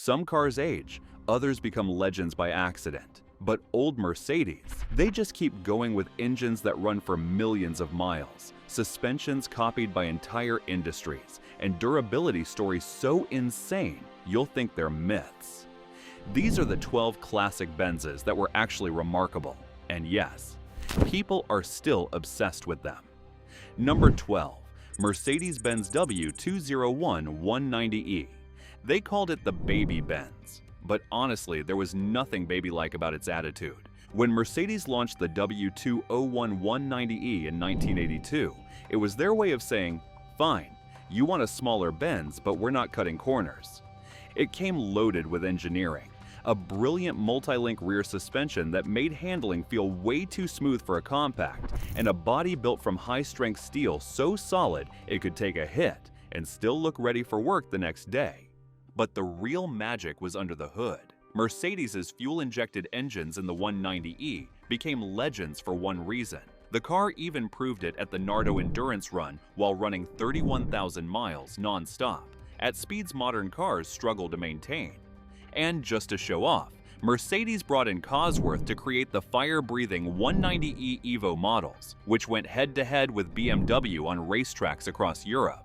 Some cars age, others become legends by accident. But old Mercedes, they just keep going with engines that run for millions of miles, suspensions copied by entire industries, and durability stories so insane you'll think they're myths. These are the 12 classic Benzes that were actually remarkable, and yes, people are still obsessed with them. Number 12. Mercedes-Benz W114 190e. They called it the Baby Benz. But honestly, there was nothing baby-like about its attitude. When Mercedes launched the W201 190e in 1982, it was their way of saying, fine, you want a smaller Benz, but we're not cutting corners. It came loaded with engineering, a brilliant multi-link rear suspension that made handling feel way too smooth for a compact, and a body built from high-strength steel so solid it could take a hit and still look ready for work the next day. But the real magic was under the hood. Mercedes' fuel-injected engines in the 190e became legends for one reason. The car even proved it at the Nardo Endurance Run while running 31,000 miles non-stop, at speeds modern cars struggle to maintain. And just to show off, Mercedes brought in Cosworth to create the fire-breathing 190e Evo models, which went head-to-head with BMW on racetracks across Europe.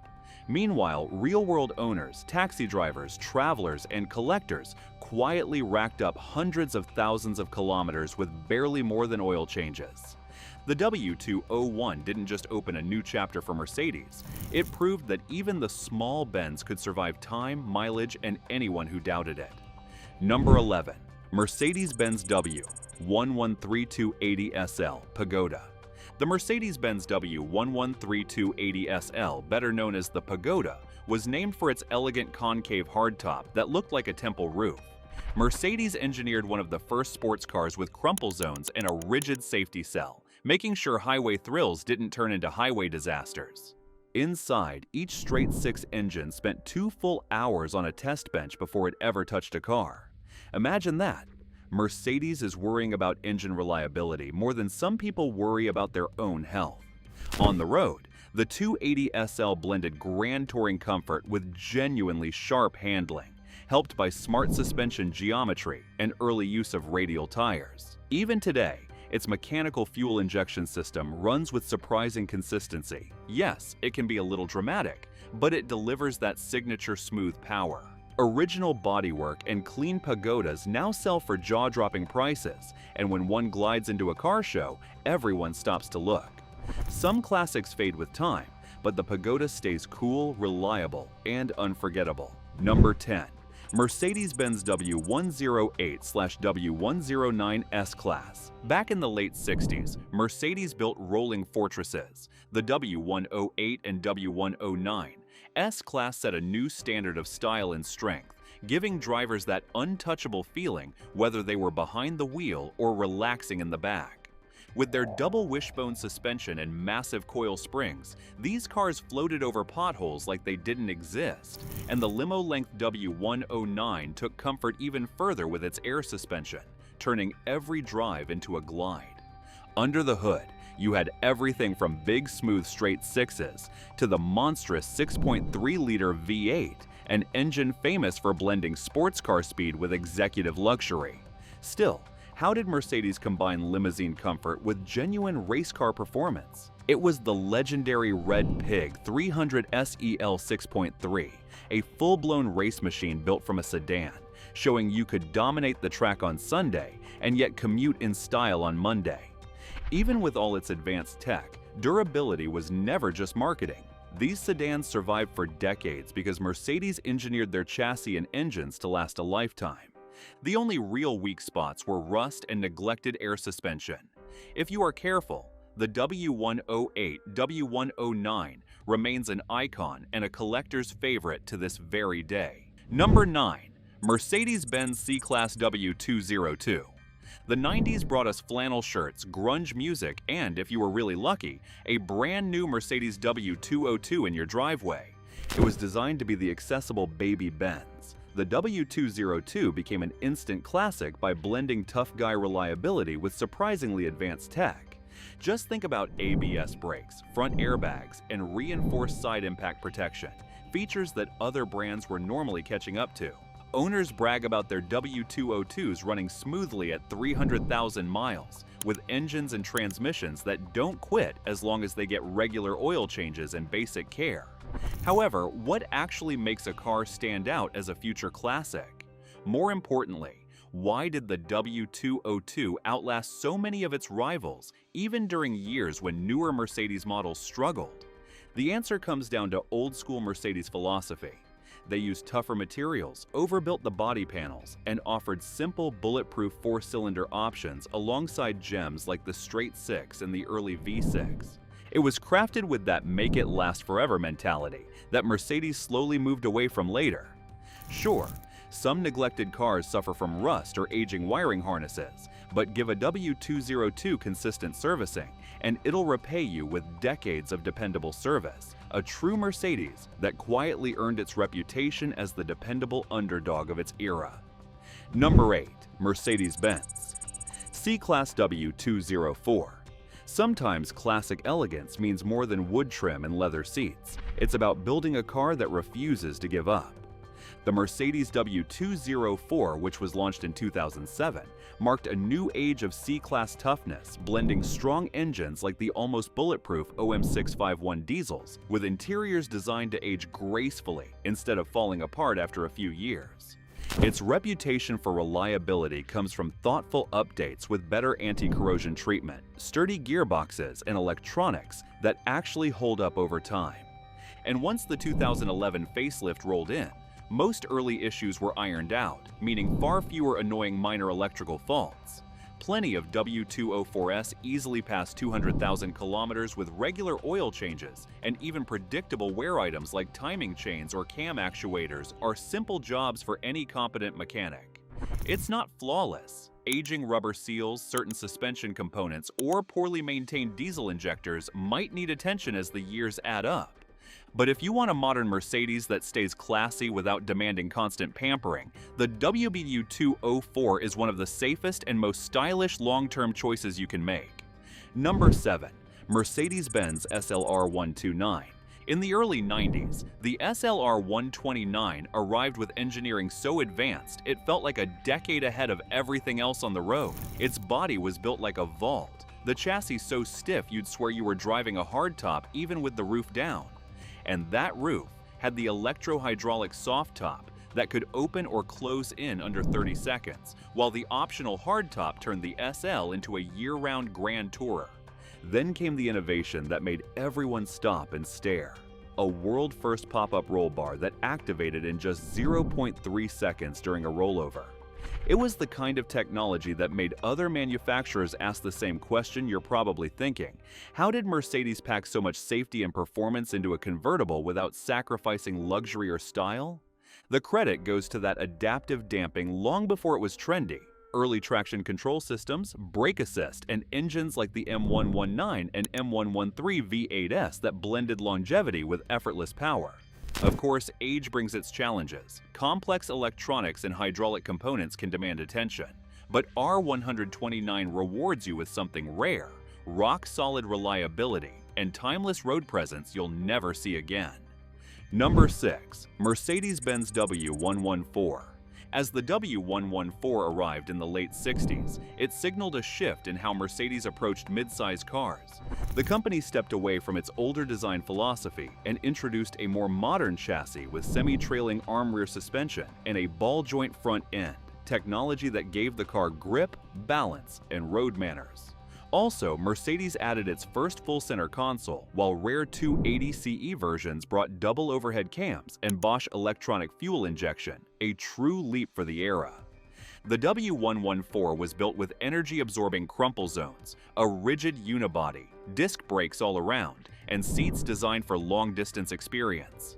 Meanwhile, real-world owners, taxi drivers, travelers, and collectors quietly racked up hundreds of thousands of kilometers with barely more than oil changes. The W201 didn't just open a new chapter for Mercedes, it proved that even the small Benz could survive time, mileage, and anyone who doubted it. Number 11. Mercedes-Benz W113 SL Pagoda. The Mercedes-Benz W113 SL, better known as the Pagoda, was named for its elegant concave hardtop that looked like a temple roof. Mercedes engineered one of the first sports cars with crumple zones and a rigid safety cell, making sure highway thrills didn't turn into highway disasters. Inside, each straight-six engine spent 2 full hours on a test bench before it ever touched a car. Imagine that. Mercedes is worrying about engine reliability more than some people worry about their own health. On the road, the 280 SL blended grand touring comfort with genuinely sharp handling, helped by smart suspension geometry and early use of radial tires. Even today, its mechanical fuel injection system runs with surprising consistency. Yes, it can be a little dramatic, but it delivers that signature smooth power. Original bodywork and clean Pagodas now sell for jaw-dropping prices, and when one glides into a car show, everyone stops to look. Some classics fade with time, but the Pagoda stays cool, reliable, and unforgettable. Number 10. Mercedes-Benz W108/W109 S-Class. Back in the late 60s, Mercedes built rolling fortresses. The W108 and W109 S-Class set a new standard of style and strength, giving drivers that untouchable feeling whether they were behind the wheel or relaxing in the back. With their double wishbone suspension and massive coil springs, these cars floated over potholes like they didn't exist, and the limo-length W109 took comfort even further with its air suspension, turning every drive into a glide. Under the hood, you had everything from big smooth straight sixes to the monstrous 6.3-liter V8, an engine famous for blending sports car speed with executive luxury. Still, how did Mercedes combine limousine comfort with genuine race car performance? It was the legendary Red Pig 300 SEL 6.3, a full-blown race machine built from a sedan, showing you could dominate the track on Sunday and yet commute in style on Monday. Even with all its advanced tech, durability was never just marketing. These sedans survived for decades because Mercedes engineered their chassis and engines to last a lifetime. The only real weak spots were rust and neglected air suspension. If you are careful, the W108, W109 remains an icon and a collector's favorite to this very day. Number 9. Mercedes-Benz C-Class W202. The 90s brought us flannel shirts, grunge music, and, if you were really lucky, a brand new Mercedes W202 in your driveway. It was designed to be the accessible baby Benz. The W202 became an instant classic by blending tough guy reliability with surprisingly advanced tech. Just think about ABS brakes, front airbags, and reinforced side impact protection, features that other brands were normally catching up to. Owners brag about their W202s running smoothly at 300,000 miles, with engines and transmissions that don't quit as long as they get regular oil changes and basic care. However, what actually makes a car stand out as a future classic? More importantly, why did the W202 outlast so many of its rivals, even during years when newer Mercedes models struggled? The answer comes down to old-school Mercedes philosophy. They used tougher materials, overbuilt the body panels, and offered simple bulletproof four-cylinder options alongside gems like the straight six and the early V6. It was crafted with that make-it-last-forever mentality that Mercedes slowly moved away from later. Sure, some neglected cars suffer from rust or aging wiring harnesses, but give a W202 consistent servicing, and it'll repay you with decades of dependable service. A true Mercedes that quietly earned its reputation as the dependable underdog of its era. Number 8. Mercedes-Benz C-Class W204. Sometimes classic elegance means more than wood trim and leather seats. It's about building a car that refuses to give up. The Mercedes W204, which was launched in 2007, marked a new age of C-Class toughness, blending strong engines like the almost bulletproof OM651 diesels with interiors designed to age gracefully instead of falling apart after a few years. Its reputation for reliability comes from thoughtful updates with better anti-corrosion treatment, sturdy gearboxes, and electronics that actually hold up over time. And once the 2011 facelift rolled in, most early issues were ironed out, meaning far fewer annoying minor electrical faults. Plenty of W204s easily passed 200,000 kilometers with regular oil changes, and even predictable wear items like timing chains or cam actuators are simple jobs for any competent mechanic. It's not flawless. Aging rubber seals, certain suspension components, or poorly maintained diesel injectors might need attention as the years add up. But if you want a modern Mercedes that stays classy without demanding constant pampering, the WBU204 is one of the safest and most stylish long-term choices you can make. Number 7. Mercedes-Benz SLR129. In the early 90s, the SLR129 arrived with engineering so advanced it felt like a decade ahead of everything else on the road. Its body was built like a vault, the chassis so stiff you'd swear you were driving a hardtop even with the roof down. And that roof had the electro-hydraulic soft top that could open or close in under 30 seconds, while the optional hardtop turned the SL into a year-round Grand Tourer. Then came the innovation that made everyone stop and stare. A world-first pop-up roll bar that activated in just 0.3 seconds during a rollover. It was the kind of technology that made other manufacturers ask the same question you're probably thinking. How did Mercedes pack so much safety and performance into a convertible without sacrificing luxury or style? The credit goes to that adaptive damping long before it was trendy. Early traction control systems, brake assist, and engines like the M119 and M113 V8s that blended longevity with effortless power. Of course, age brings its challenges. Complex electronics and hydraulic components can demand attention. But R129 rewards you with something rare, rock-solid reliability, and timeless road presence you'll never see again. Number 6. Mercedes-Benz W114. As the W114 arrived in the late 60s, it signaled a shift in how Mercedes approached mid-size cars. The company stepped away from its older design philosophy and introduced a more modern chassis with semi-trailing arm rear suspension and a ball-joint front end, technology that gave the car grip, balance, and road manners. Also, Mercedes added its first full center console, while rare 280 CE versions brought double overhead cams and Bosch electronic fuel injection, a true leap for the era. The W114 was built with energy-absorbing crumple zones, a rigid unibody, disc brakes all around, and seats designed for long-distance experience.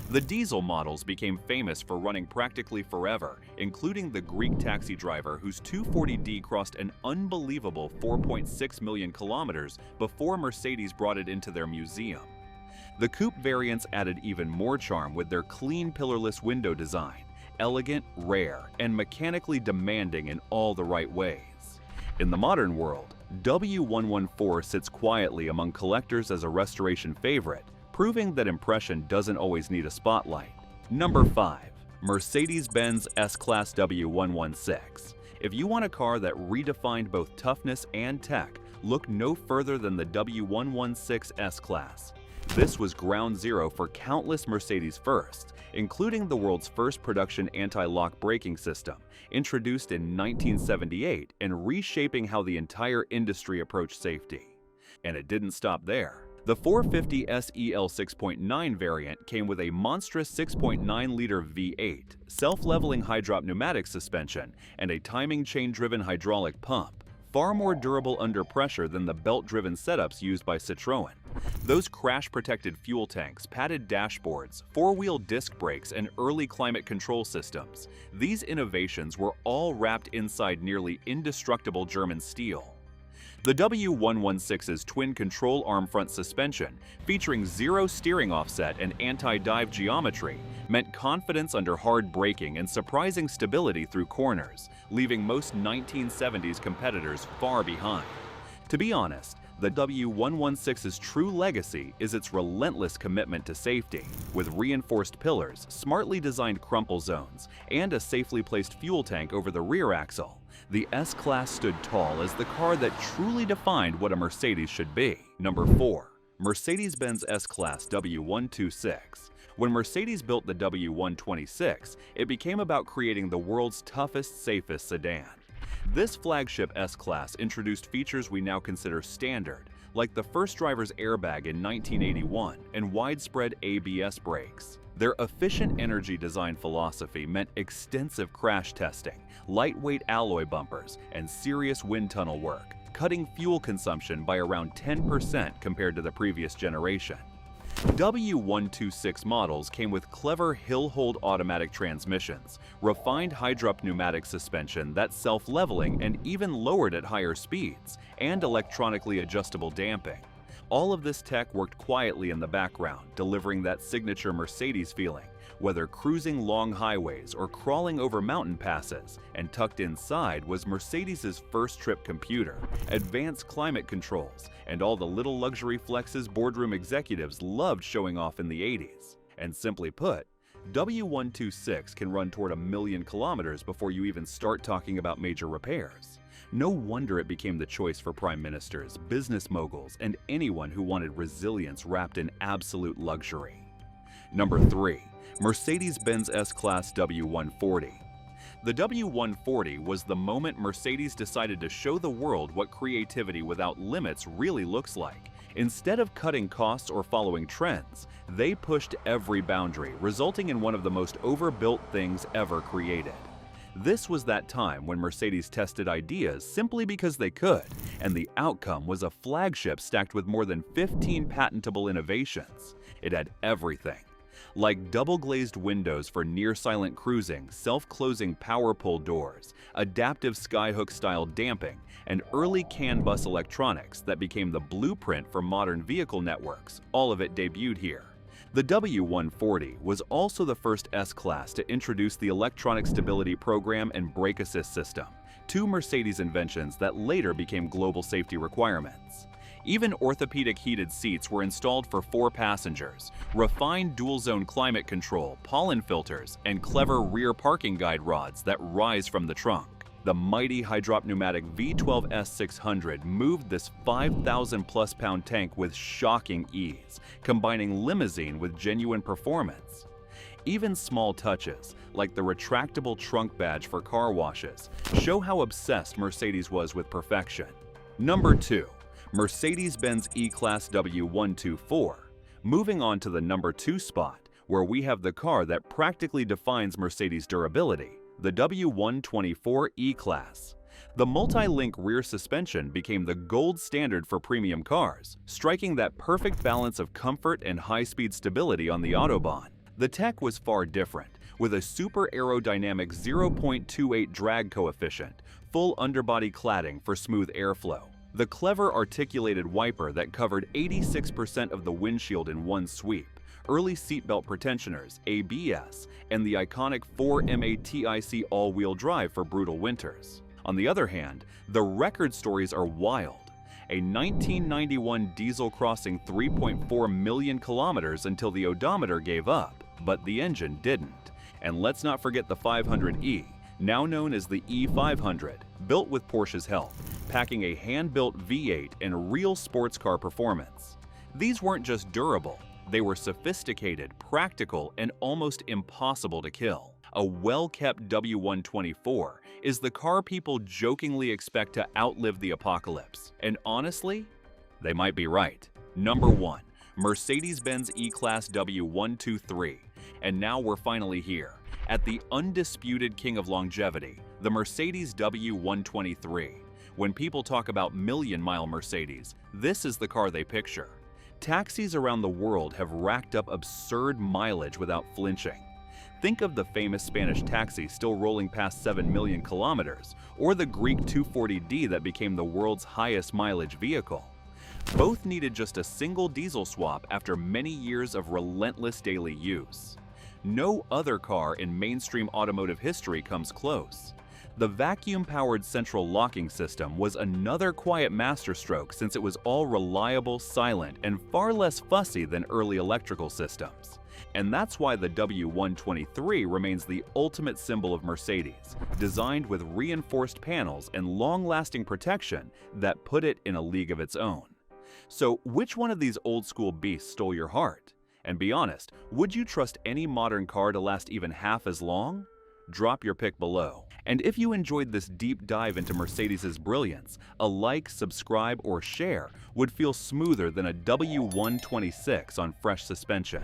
The diesel models became famous for running practically forever, including the Greek taxi driver whose 240D crossed an unbelievable 4.6 million kilometers before Mercedes brought it into their museum. The coupe variants added even more charm with their clean pillarless window design, elegant, rare, and mechanically demanding in all the right ways. In the modern world, W114 sits quietly among collectors as a restoration favorite, proving that impression doesn't always need a spotlight. Number 5. Mercedes-Benz S-Class W114. If you want a car that redefined both toughness and tech, look no further than the W114 S-Class. This was ground zero for countless Mercedes firsts, including the world's first production anti-lock braking system, introduced in 1978 and reshaping how the entire industry approached safety. And it didn't stop there. The 450 SEL 6.9 variant came with a monstrous 6.9-liter V8, self-leveling high-drop pneumatic suspension, and a timing chain-driven hydraulic pump, far more durable under pressure than the belt-driven setups used by Citroën. Those crash-protected fuel tanks, padded dashboards, four-wheel disc brakes, and early climate control systems. These innovations were all wrapped inside nearly indestructible German steel. The W116's twin control arm front suspension, featuring zero steering offset and anti-dive geometry, meant confidence under hard braking and surprising stability through corners, leaving most 1970s competitors far behind. To be honest, the W116's true legacy is its relentless commitment to safety, with reinforced pillars, smartly designed crumple zones, and a safely placed fuel tank over the rear axle. The S-Class stood tall as the car that truly defined what a Mercedes should be. Number 4. Mercedes-Benz S-Class W126. When Mercedes built the W126, it became about creating the world's toughest, safest sedan. This flagship S-Class introduced features we now consider standard, like the first driver's airbag in 1981 and widespread ABS brakes. Their efficient energy design philosophy meant extensive crash testing, lightweight alloy bumpers, and serious wind tunnel work, cutting fuel consumption by around 10% compared to the previous generation. W126 models came with clever hill-hold automatic transmissions, refined high-drop pneumatic suspension that's self-leveling and even lowered at higher speeds, and electronically adjustable damping. All of this tech worked quietly in the background, delivering that signature Mercedes feeling, whether cruising long highways or crawling over mountain passes. And tucked inside was Mercedes' first trip computer, advanced climate controls, and all the little luxury flexes boardroom executives loved showing off in the 80s. And simply put, W126 can run toward 1,000,000 kilometers before you even start talking about major repairs. No wonder it became the choice for prime ministers, business moguls, and anyone who wanted resilience wrapped in absolute luxury. Number 3. Mercedes-Benz S-Class W140. The W140 was the moment Mercedes decided to show the world what creativity without limits really looks like. Instead of cutting costs or following trends, they pushed every boundary, resulting in one of the most overbuilt things ever created. This was that time when Mercedes tested ideas simply because they could, and the outcome was a flagship stacked with more than 15 patentable innovations. It had everything. Like double-glazed windows for near-silent cruising, self-closing power pull doors, adaptive skyhook-style damping, and early CAN bus electronics that became the blueprint for modern vehicle networks, all of it debuted here. The W140 was also the first S-Class to introduce the Electronic Stability Program and Brake Assist System, two Mercedes inventions that later became global safety requirements. Even orthopedic heated seats were installed for 4 passengers, refined dual-zone climate control, pollen filters, and clever rear parking guide rods that rise from the trunk. The mighty high-drop pneumatic V12 S600 moved this 5,000-plus pound tank with shocking ease, combining limousine with genuine performance. Even small touches, like the retractable trunk badge for car washes, show how obsessed Mercedes was with perfection. Number 2. Mercedes-Benz E-Class W124. Moving on to the number 2 spot, where we have the car that practically defines Mercedes' durability, the W124 E-Class. The multi-link rear suspension became the gold standard for premium cars, striking that perfect balance of comfort and high-speed stability on the Autobahn. The tech was far different, with a super aerodynamic 0.28 drag coefficient, full underbody cladding for smooth airflow, the clever articulated wiper that covered 86% of the windshield in one sweep, early seatbelt pretensioners, ABS, and the iconic 4MATIC all-wheel drive for brutal winters. On the other hand, the record stories are wild. A 1991 diesel crossing 3.4 million kilometers until the odometer gave up, but the engine didn't. And let's not forget the 500e, now known as the E500, built with Porsche's help, packing a hand-built V8 and real sports car performance. These weren't just durable, they were sophisticated, practical, and almost impossible to kill. A well-kept W124 is the car people jokingly expect to outlive the apocalypse. And honestly, they might be right. Number 1. Mercedes-Benz E-Class W123. And now we're finally here, at the undisputed king of longevity, the Mercedes W123. When people talk about million-mile Mercedes, this is the car they picture. Taxis around the world have racked up absurd mileage without flinching. Think of the famous Spanish taxi still rolling past 7 million kilometers, or the Greek 240D that became the world's highest mileage vehicle. Both needed just a single diesel swap after many years of relentless daily use. No other car in mainstream automotive history comes close. The vacuum-powered central locking system was another quiet masterstroke since it was all reliable, silent, and far less fussy than early electrical systems. And that's why the W123 remains the ultimate symbol of Mercedes, designed with reinforced panels and long-lasting protection that put it in a league of its own. So which one of these old-school beasts stole your heart? And be honest, would you trust any modern car to last even half as long? Drop your pick below. And if you enjoyed this deep dive into Mercedes' brilliance, a like, subscribe, or share would feel smoother than a W126 on fresh suspension.